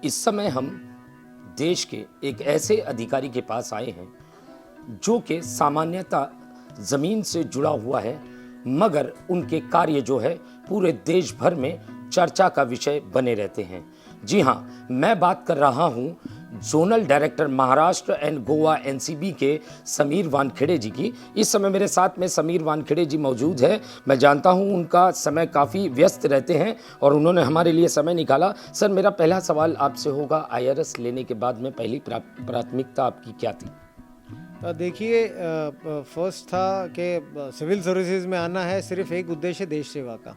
इस समय हम देश के एक ऐसे अधिकारी के पास आए हैं जो कि सामान्यतः ज़मीन से जुड़ा हुआ है, मगर उनके कार्य जो है पूरे देश भर में चर्चा का विषय बने रहते हैं। जी हाँ, मैं बात कर रहा हूँ zonal director Maharashtra and Goa NCB के समीर वानखेड़े जी की। इस समय मेरे साथ में समीर वानखेड़े जी मौजूद है। मैं जानता हूँ उनका समय काफ़ी व्यस्त रहते हैं और उन्होंने हमारे लिए समय निकाला। सर, मेरा पहला सवाल आपसे होगा, आईआरएस लेने के बाद में पहली प्राथमिकता आपकी क्या थी? देखिए, फर्स्ट था कि सिविल सर्विसेज में आना है, सिर्फ एक उद्देश्य देश सेवा का,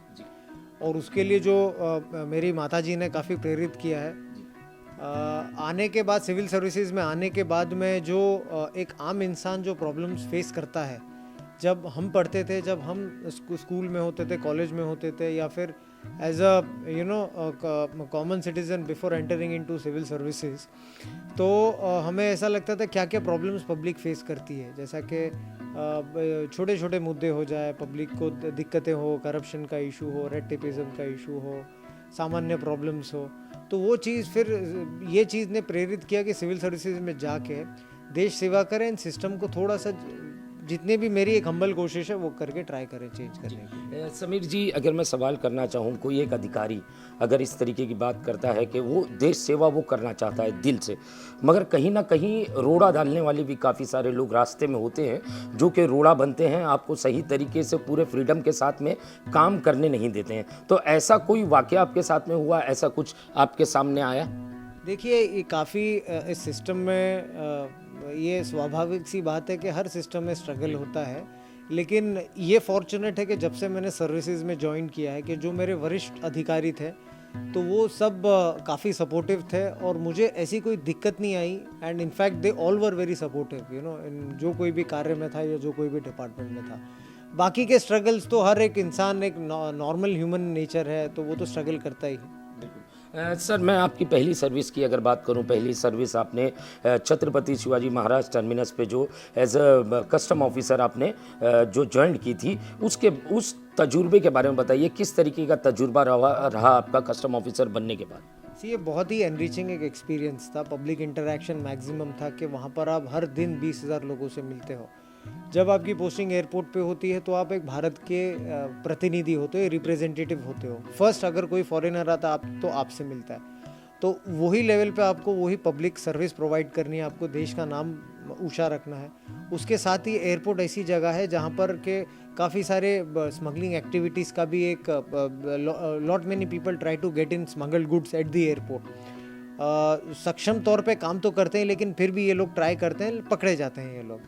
और उसके लिए जो मेरी माताजी ने काफ़ी प्रेरित किया है। आने के बाद, सिविल सर्विसेज में आने के बाद में जो एक आम इंसान जो प्रॉब्लम्स फेस करता है, जब हम पढ़ते थे, जब हम स्कूल में होते थे, कॉलेज में होते थे, या फिर as a common citizen before entering into civil services, तो हमें ऐसा लगता था क्या क्या प्रॉब्लम्स पब्लिक फेस करती है, जैसा कि छोटे छोटे मुद्दे हो जाए, पब्लिक को दिक्कतें हो, करप्शन का इशू हो, रेड टेपिज्म का इशू हो, सामान्य प्रॉब्लम्स हो। तो वो चीज़, फिर ये चीज़ ने प्रेरित किया कि सिविल सर्विसेज में जाके देश सेवा करें, इन सिस्टम को थोड़ा सा, जितने भी मेरी एक हम्बल कोशिश है वो करके ट्राई करें चेंज करने की। समीर जी, अगर मैं सवाल करना चाहूँ, कोई एक अधिकारी अगर इस तरीके की बात करता है कि वो देश सेवा वो करना चाहता है दिल से, मगर कहीं ना कहीं रोड़ा डालने वाले भी काफ़ी सारे लोग रास्ते में होते हैं जो कि रोड़ा बनते हैं, आपको सही तरीके से पूरे फ्रीडम के साथ में काम करने नहीं देते हैं। तो ऐसा कोई वाकया आपके साथ में हुआ, ऐसा कुछ आपके सामने आया? देखिए, ये काफ़ी इस सिस्टम में ये स्वाभाविक सी बात है कि हर सिस्टम में स्ट्रगल होता है, लेकिन ये फॉर्चुनेट है कि जब से मैंने सर्विसेज में ज्वाइन किया है कि जो मेरे वरिष्ठ अधिकारी थे तो वो सब काफ़ी सपोर्टिव थे और मुझे ऐसी कोई दिक्कत नहीं आई। And in fact they all were very supportive, इन जो कोई भी कार्य में था या जो कोई भी डिपार्टमेंट में था। बाकी के स्ट्रगल्स तो हर एक इंसान, एक नॉर्मल ह्यूमन नेचर है, तो वो तो स्ट्रगल करता ही है। सर, मैं आपकी पहली सर्विस की अगर बात करूं, पहली सर्विस आपने छत्रपति शिवाजी महाराज टर्मिनस पे जो एज अ कस्टम ऑफिसर आपने जो ज्वाइन की थी, उस तजुर्बे के बारे में बताइए। किस तरीके का तजुर्बा रहा आपका कस्टम ऑफिसर बनने के बाद? ये बहुत ही एनरिचिंग एक एक्सपीरियंस था। पब्लिक इंटरेक्शन मैक्सिमम था कि वहाँ पर आप हर दिन 20,000 लोगों से मिलते हो। जब आपकी पोस्टिंग एयरपोर्ट पे होती है तो आप एक भारत के प्रतिनिधि होते हो, रिप्रेजेंटेटिव होते हो। फर्स्ट अगर कोई फॉरेनर आता आप तो आपसे मिलता है, तो वही लेवल पे आपको वही पब्लिक सर्विस प्रोवाइड करनी है, आपको देश का नाम ऊंचा रखना है। उसके साथ ही एयरपोर्ट ऐसी जगह है जहाँ पर के काफ़ी सारे स्मगलिंग एक्टिविटीज़ का भी एक lot many people try to get in smuggled goods at the airport. सक्षम तौर पे काम तो करते हैं, लेकिन फिर भी ये लोग ट्राई करते हैं, पकड़े जाते हैं ये लोग।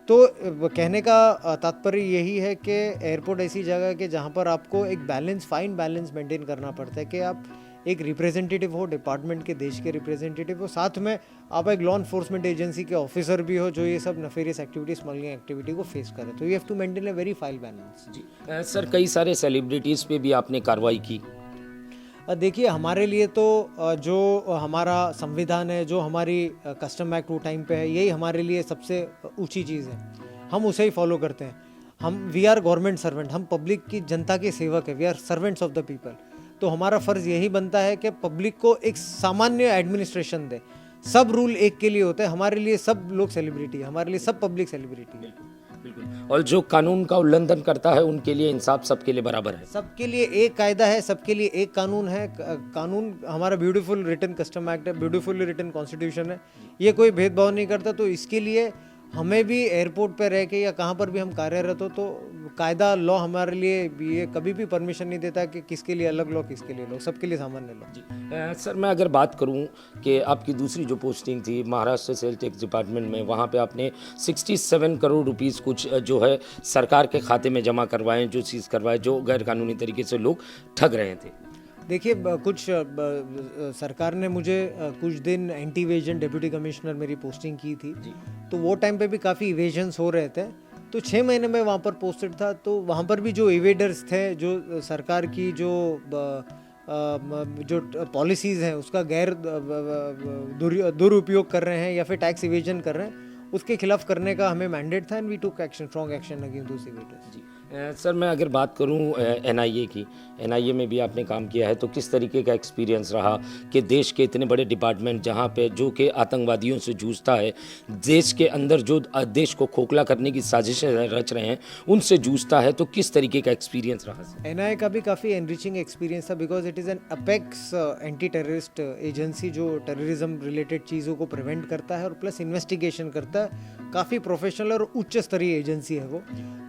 तो कहने का तात्पर्य यही है कि एयरपोर्ट ऐसी जगह है कि जहाँ पर आपको एक बैलेंस, फाइन बैलेंस मेंटेन करना पड़ता है कि आप एक रिप्रेजेंटेटिव हो, डिपार्टमेंट के, देश के रिप्रेजेंटेटिव हो, साथ में आप एक लॉ इन्फोर्समेंट एजेंसी के ऑफिसर भी हो जो ये सब नफेरियस एक्टिविटी, स्मगलिंग एक्टिविटी को फेस करे। तो you have to maintain a very fine balance. जी सर, कई सारे सेलिब्रिटीज़ पे भी आपने कार्रवाई की। देखिए, हमारे लिए तो जो हमारा संविधान है, जो हमारी कस्टम एक्ट वो टाइम पे है, यही हमारे लिए सबसे ऊंची चीज़ है। हम उसे ही फॉलो करते हैं। हम वी आर गवर्नमेंट सर्वेंट, हम पब्लिक की, जनता के सेवक है। We are servants of the people. तो हमारा फ़र्ज़ यही बनता है कि पब्लिक को एक सामान्य एडमिनिस्ट्रेशन दे। सब रूल एक के लिए होते हैं। हमारे लिए सब लोग सेलिब्रिटी है, हमारे लिए सब पब्लिक सेलिब्रिटी है। बिल्कुल। और जो कानून का उल्लंघन करता है उनके लिए इंसाफ सबके लिए बराबर है। सबके लिए एक कायदा है, सबके लिए एक कानून है। कानून हमारा ब्यूटीफुल रिटन कस्टम एक्ट है, ब्यूटीफुली रिटन कॉन्स्टिट्यूशन है। ये कोई भेदभाव नहीं करता। तो इसके लिए हमें भी एयरपोर्ट पर रह के या कहाँ पर भी हम कार्यरत हो, तो कायदा, लॉ हमारे लिए ये कभी भी परमिशन नहीं देता कि किसके लिए अलग लॉ, किसके लिए लॉ, सबके लिए सामान्य लॉ। जी सर, मैं अगर बात करूं कि आपकी दूसरी जो पोस्टिंग थी महाराष्ट्र सेल टैक्स डिपार्टमेंट में, वहां पे आपने 67 करोड़ रुपीस कुछ जो है सरकार के खाते में जमा करवाए, जो चीज़ करवाए, जो गैर कानूनी तरीके से लोग ठग रहे थे। देखिए, कुछ सरकार ने मुझे कुछ दिन एंटी इवेजन डिप्यूटी कमिश्नर मेरी पोस्टिंग की थी। तो वो टाइम पे भी काफ़ी इवेजन्स हो रहे थे। तो 6 महीने में वहाँ पर पोस्टेड था। तो वहाँ पर भी जो इवेडर्स थे, जो सरकार की जो पॉलिसीज़ हैं उसका गैर दुरुपयोग कर रहे हैं या फिर टैक्स इवेजन कर रहे हैं, उसके खिलाफ करने का हमें मैंडेट था। And we took action, strong action against those evaders. जी सर मैं अगर बात करूं एनआईए की, एनआईए में भी आपने काम किया है, तो किस तरीके का एक्सपीरियंस रहा कि देश के इतने बड़े डिपार्टमेंट जहां पे जो कि आतंकवादियों से जूझता है, देश के अंदर जो देश को खोखला करने की साजिशें रच रहे हैं उनसे जूझता है, तो किस तरीके का एक्सपीरियंस रहा सर? एनआईए का भी काफ़ी एनरिचिंग एक्सपीरियंस था because it is an apex anti terrorist agency जो टेररिज्म रिलेटेड चीज़ों को प्रिवेंट करता है और प्लस इन्वेस्टिगेशन करता है। काफ़ी प्रोफेशनल और उच्च स्तरीय एजेंसी है वो।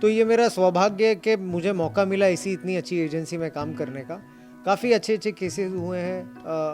तो ये मेरा सौभाग्य है कि मुझे मौका मिला इसी इतनी अच्छी एजेंसी में काम करने का। काफ़ी अच्छे अच्छे केसेस हुए हैं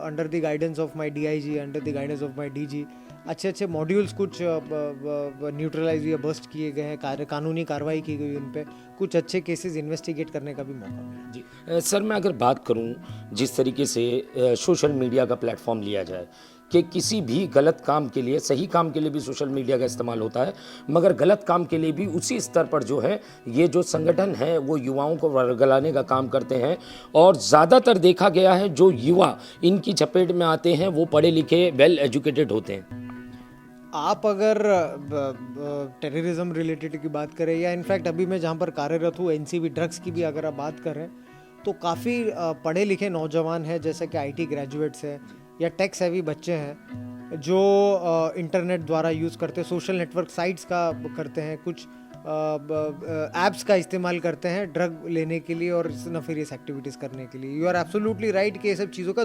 under the guidance of my DIG, under the guidance of my DG. अच्छे अच्छे मॉड्यूल्स कुछ न्यूट्रलाइज या बस्ट किए गए हैं, कानूनी कार्रवाई की गई उन पे। कुछ अच्छे केसेस इन्वेस्टिगेट करने का भी मौका मिला। जी सर मैं अगर बात करूं जिस तरीके से सोशल मीडिया का प्लेटफॉर्म लिया जाए कि किसी भी गलत काम के लिए, सही काम के लिए भी सोशल मीडिया का इस्तेमाल होता है, मगर गलत काम के लिए भी उसी स्तर पर जो है ये जो संगठन है वो युवाओं को वर्गलाने का काम करते हैं। और ज़्यादातर देखा गया है जो युवा इनकी चपेट में आते हैं वो पढ़े लिखे, वेल एजुकेटेड होते हैं। आप अगर टेररिज्म रिलेटेड की बात करें या इनफैक्ट अभी मैं जहाँ पर कार्यरत हूँ एनसीबी ड्रग्स की भी अगर आप बात करें तो काफ़ी पढ़े लिखे नौजवान हैं, जैसे कि आईटी ग्रेजुएट्स हैं या टेक सेवी बच्चे हैं जो इंटरनेट द्वारा यूज़ करते हैं, सोशल नेटवर्क साइट्स का करते हैं, कुछ ऐप्स का इस्तेमाल करते हैं ड्रग लेने के लिए और नफीरियस एक्टिविटीज़ करने के लिए। यू आर एब्सोल्युटली राइट कि ये सब चीज़ों का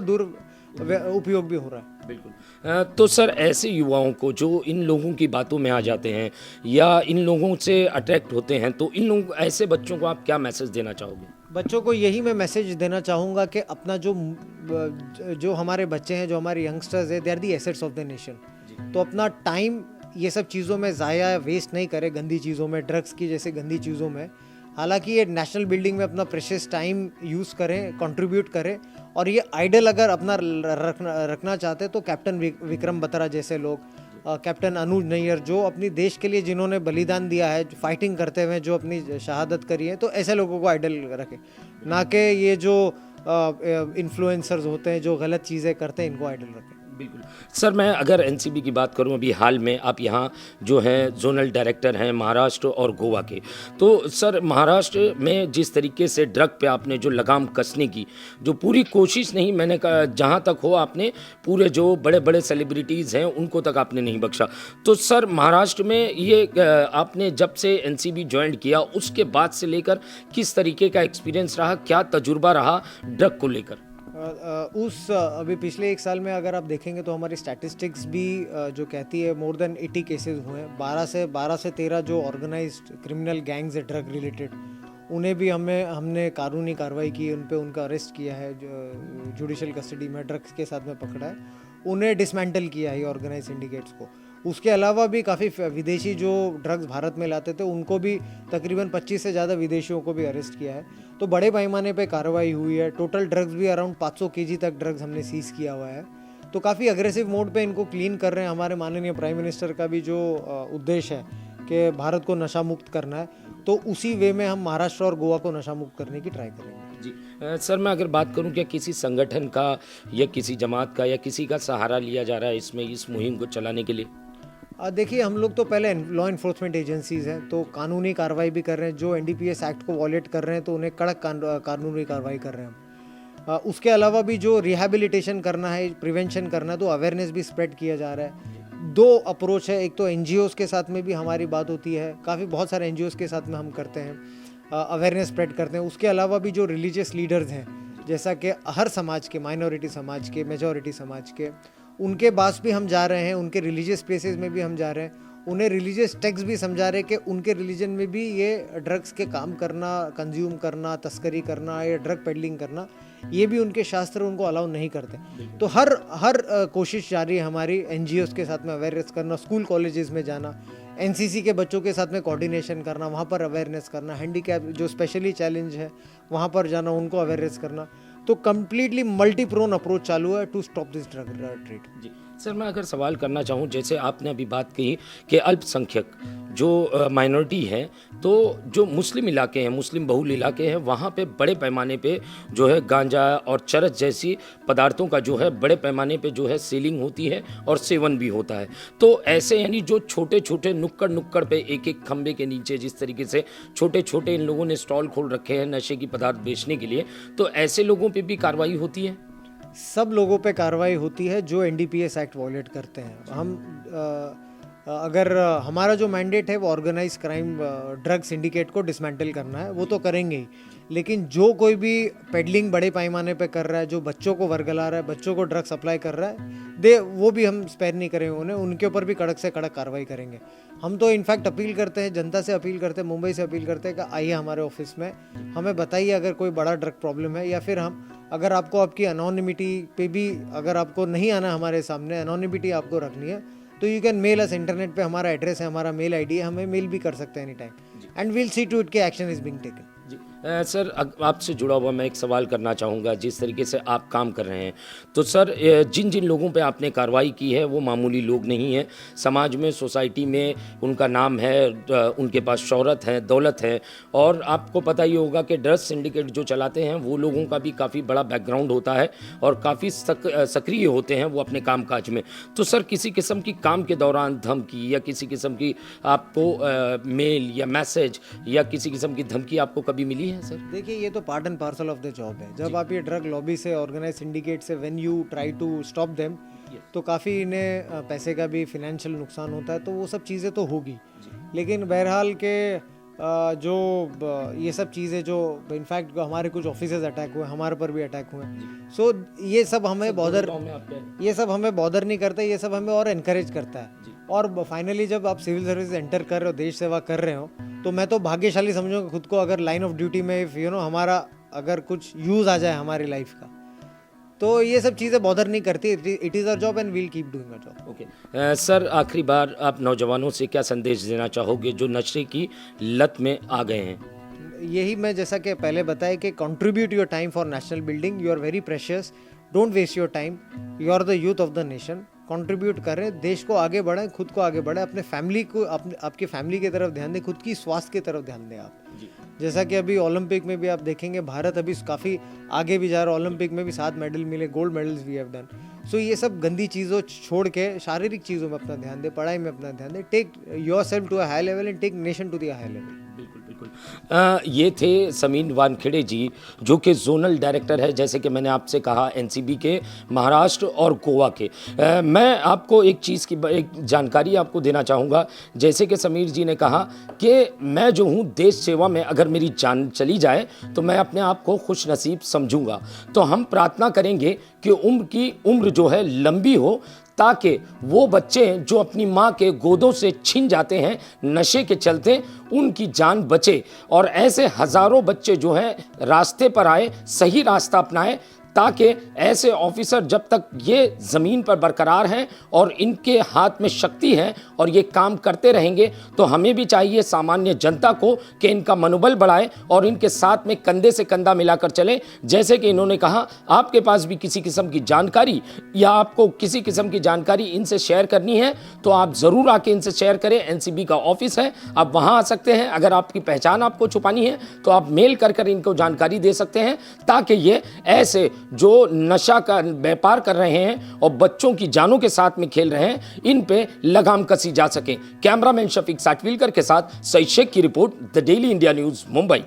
उपयोग भी हो रहा है। बिल्कुल। तो सर ऐसे युवाओं को जो इन लोगों की बातों में आ जाते हैं या इन लोगों से अट्रैक्ट होते हैं, तो इन लोगों ऐसे बच्चों को आप क्या मैसेज देना चाहोगे? बच्चों को यही मैं मैसेज देना चाहूँगा कि अपना जो हमारे बच्चे हैं, जो हमारे यंगस्टर्स हैं, they are the assets of the nation. तो अपना टाइम ये सब चीज़ों में ज़ाया वेस्ट नहीं करें, गंदी चीज़ों में, ड्रग्स की जैसे गंदी चीज़ों में। हालांकि ये नेशनल बिल्डिंग में अपना प्रेशियस टाइम यूज़ करें, कंट्रीब्यूट करें। और ये आइडल अगर अपना रखना चाहते हैं तो कैप्टन विक्रम बत्रा जैसे लोग, कैप्टन अनुज नैयर जो अपनी देश के लिए जिन्होंने बलिदान दिया है, फाइटिंग करते हुए जो अपनी शहादत करी है, तो ऐसे लोगों को आइडल रखें, ना कि ये जो इन्फ्लुएंसर्स होते हैं जो गलत चीज़ें करते हैं, इनको आइडल रखें। बिल्कुल सर, मैं अगर एनसीबी की बात करूं, अभी हाल में आप यहाँ जो हैं जोनल डायरेक्टर हैं महाराष्ट्र और गोवा के, तो सर महाराष्ट्र में जिस तरीके से ड्रग पे आपने जो लगाम कसने की जो पूरी कोशिश, नहीं मैंने कहा जहाँ तक हो आपने पूरे जो बड़े बड़े सेलिब्रिटीज़ हैं उनको तक आपने नहीं बख्शा। तो सर महाराष्ट्र में ये आपने जब से एनसीबी ज्वाइन किया उसके बाद से लेकर किस तरीके का एक्सपीरियंस रहा, क्या तजुर्बा रहा ड्रग को लेकर? अभी पिछले एक साल में अगर आप देखेंगे तो हमारी स्टैटिस्टिक्स भी जो कहती है मोर देन 80 केसेस हुए हैं। 12 से 13 जो ऑर्गेनाइज्ड क्रिमिनल गैंग्स है ड्रग रिलेटेड, उन्हें भी हमने कानूनी कार्रवाई की, उन पे उनका अरेस्ट किया है, जुडिशल कस्टडी में ड्रग्स के साथ में पकड़ा है, उन्हें डिसमेंटल किया है ऑर्गेनाइज सिंडिकेट्स को। उसके अलावा भी काफ़ी विदेशी जो ड्रग्स भारत में लाते थे उनको भी तकरीबन 25 से ज़्यादा विदेशियों को भी अरेस्ट किया है। तो बड़े पैमाने पे कार्रवाई हुई है। टोटल ड्रग्स भी अराउंड 500 केजी तक ड्रग्स हमने सीज किया हुआ है। तो काफ़ी अग्रेसिव मोड पे इनको क्लीन कर रहे हैं। हमारे माननीय प्राइम मिनिस्टर का भी जो उद्देश्य है कि भारत को नशा मुक्त करना है, तो उसी वे में हम महाराष्ट्र और गोवा को नशा मुक्त करने की ट्राई करेंगे। जी सर, मैं अगर बात करूं क्या किसी संगठन का या किसी जमात का या किसी का सहारा लिया जा रहा है इसमें, इस मुहिम को चलाने के लिए? देखिए, हम लोग तो पहले लॉ इन्फोर्समेंट एजेंसीज़ हैं, तो कानूनी कार्रवाई भी कर रहे हैं। जो एनडीपीएस एक्ट को वॉलेट कर रहे हैं तो उन्हें कड़क कानूनी कार्रवाई कर रहे हैं हम। उसके अलावा भी जो रिहैबिलिटेशन करना है, प्रिवेंशन करना है, तो अवेयरनेस भी स्प्रेड किया जा रहा है। 2 अप्रोच है, एक तो एनजीओज़ के साथ में भी हमारी बात होती है, काफ़ी बहुत सारे एनजीओज़ के साथ में हम करते हैं, अवेयरनेस स्प्रेड करते हैं। उसके अलावा भी जो रिलीजियस लीडर्स हैं, जैसा कि हर समाज के, माइनॉरिटी समाज के, मेजॉरिटी समाज के, उनके पास भी हम जा रहे हैं, उनके रिलीजियस प्लेसेस में भी हम जा रहे हैं, उन्हें रिलीजियस टेक्स्ट भी समझा रहे हैं कि उनके रिलीजन में भी ये ड्रग्स के काम करना, कंज्यूम करना, तस्करी करना या ड्रग पेडलिंग करना, ये भी उनके शास्त्र उनको अलाउ नहीं करते। तो हर कोशिश जारी है हमारी, एनजीओज़ के साथ में अवेयरनेस करना, स्कूल कॉलेजेस में जाना, एनसीसी के बच्चों के साथ में कोऑर्डिनेशन करना, वहाँ पर अवेयरनेस करना, हैंडीकैप जो स्पेशली चैलेंज है वहाँ पर जाना, उनको अवेयरनेस करना। तो कम्प्लीटली मल्टी प्रोन अप्रोच चालू है to stop this drug trade. जी सर मैं अगर सवाल करना चाहूँ, जैसे आपने अभी बात कही कि अल्पसंख्यक जो माइनॉरिटी है, तो जो मुस्लिम इलाके हैं, मुस्लिम बहुल इलाके हैं, वहाँ पे बड़े पैमाने पे जो है गांजा और चरस जैसी पदार्थों का जो है बड़े पैमाने पे जो है सेलिंग होती है और सेवन भी होता है। तो ऐसे यानी जो छोटे छोटे नुक्कड़ पे एक एक खंबे के नीचे जिस तरीके से छोटे छोटे इन लोगों ने स्टॉल खोल रखे हैं नशे की पदार्थ बेचने के लिए, तो ऐसे लोगों पे भी कार्रवाई होती है? सब लोगों पे कार्रवाई होती है जो एनडीपीएस एक्ट वॉयलेट करते हैं। हम अगर हमारा जो मैंडेट है वो ऑर्गेनाइज क्राइम ड्रग सिंडिकेट को डिसमेंटल करना है, वो तो करेंगे ही, लेकिन जो कोई भी पेडलिंग बड़े पैमाने पे कर रहा है, जो बच्चों को वर्गला रहा है, बच्चों को ड्रग सप्लाई कर रहा है, वो भी हम स्पेयर नहीं करेंगे उन्हें, उनके ऊपर भी कड़क से कड़क कार्रवाई करेंगे। हम तो इनफैक्ट अपील करते हैं, जनता से अपील करते हैं, मुंबई से अपील करते हैं कि आइए हमारे ऑफिस में, हमें बताइए अगर कोई बड़ा ड्रग प्रॉब्लम है, या फिर हम अगर आपको आपकी अनोनिमिटी पे भी अगर आपको नहीं आना हमारे सामने, अनोनिमिटी आपको रखनी है, तो you can mail us. Internet पे हमारा एड्रेस है, हमारा मेल आईडी है, हमें मेल भी कर सकते हैं any time, and we'll see to it के एक्शन इज बीइंग टेकन। जी सर, आपसे जुड़ा हुआ मैं एक सवाल करना चाहूँगा। जिस तरीके से आप काम कर रहे हैं, तो सर जिन जिन लोगों पे आपने कार्रवाई की है वो मामूली लोग नहीं हैं, समाज में, सोसाइटी में उनका नाम है, उनके पास शोहरत है, दौलत है, और आपको पता ही होगा कि ड्रग सिंडिकेट जो चलाते हैं वो लोगों का भी काफ़ी बड़ा बैकग्राउंड होता है और काफ़ी सक्रिय होते हैं वो अपने कामकाज में। तो सर किसी किस्म की काम के दौरान धमकी या किसी किस्म की आपको मेल या मैसेज या किसी किस्म की धमकी आपको कभी मिली है सर? देखिए, ये तो part and parcel of the job है। जब आप ये ड्रग लॉबी से, ऑर्गेनाइज सिंडिकेट से when you try to stop them, तो काफ़ी इन्हें पैसे का भी फिनेंशियल नुकसान होता है, तो वो सब चीज़ें तो होगी। लेकिन बहरहाल के जो ये सब चीज़ें जो इनफैक्ट हमारे कुछ ऑफिसेज अटैक हुए, हमारे पर भी अटैक हुए, सो ये सब हमें बॉदर नहीं करता, ये सब हमें और इनकरेज करता है। और फाइनली जब आप सिविल सर्विस एंटर कर रहे हो, देश सेवा कर रहे हो, तो मैं तो भाग्यशाली समझूंगा खुद को, अगर लाइन ऑफ ड्यूटी में इफ हमारा अगर कुछ यूज़ आ जाए हमारी लाइफ का, तो ये सब चीज़ें बॉदर नहीं करती। It is our job and we'll keep doing our job. Okay sir, आखिरी बार आप नौजवानों से क्या संदेश देना चाहोगे जो नशे की लत में आ गए हैं? यही मैं जैसा कि पहले बताया कि contribute your time for national building, you are very precious, don't waste your time, you are the youth of the nation. Contribute करें, देश को आगे बढ़ाएं, खुद को आगे बढ़ाएं, अपने फैमिली को, आपकी फैमिली की तरफ ध्यान दें, खुद की स्वास्थ्य की तरफ ध्यान दें आप। जैसा कि अभी ओलंपिक में भी आप देखेंगे, भारत अभी काफ़ी आगे भी जा रहा है, ओलंपिक में भी 7 मेडल मिले, gold medals we have done. So ये सब गंदी चीज़ों छोड़ के शारीरिक चीज़ों में अपना ध्यान दें, पढ़ाई में अपना ध्यान दें, take yourself to a high level and take nation to the high level. बिल्कुल बिल्कुल। ये थे समीन वानखेड़े जी, जो कि जोनल डायरेक्टर है, जैसे कि मैंने आपसे कहा, एनसीबी के महाराष्ट्र और गोवा के। मैं आपको एक चीज़ की एक जानकारी आपको देना चाहूँगा। जैसे कि समीर जी ने कहा कि मैं जो हूँ देश सेवा में, अगर मेरी जान चली जाए तो मैं अपने आप को खुश नसीब समझूंगा। तो हम प्रार्थना करेंगे कि उम्र जो है लंबी हो, ताकि वो बच्चे जो अपनी माँ के गोदों से छिन जाते हैं नशे के चलते, उनकी जान बचे, और ऐसे हज़ारों बच्चे जो हैं रास्ते पर आए, सही रास्ता अपनाएं, ताकि ऐसे ऑफिसर जब तक ये ज़मीन पर बरकरार हैं और इनके हाथ में शक्ति है और ये काम करते रहेंगे, तो हमें भी चाहिए सामान्य जनता को कि इनका मनोबल बढ़ाए और इनके साथ में कंधे से कंधा मिलाकर चलें। जैसे कि इन्होंने कहा, आपके पास भी किसी किस्म की जानकारी या आपको किसी किस्म की जानकारी इनसे शेयर करनी है तो आप ज़रूर आके इनसे शेयर करें। एनसीबी का ऑफिस है, आप वहाँ आ सकते हैं। अगर आपकी पहचान आपको छुपानी है तो आप मेल कर इनको जानकारी दे सकते हैं, ताकि ये ऐसे जो नशा का व्यापार कर रहे हैं और बच्चों की जानों के साथ में खेल रहे हैं, इन पे लगाम कसी जा सके। कैमरामैन शफीक साटविलकर के साथ सईद शेख की report, the daily India news, Mumbai.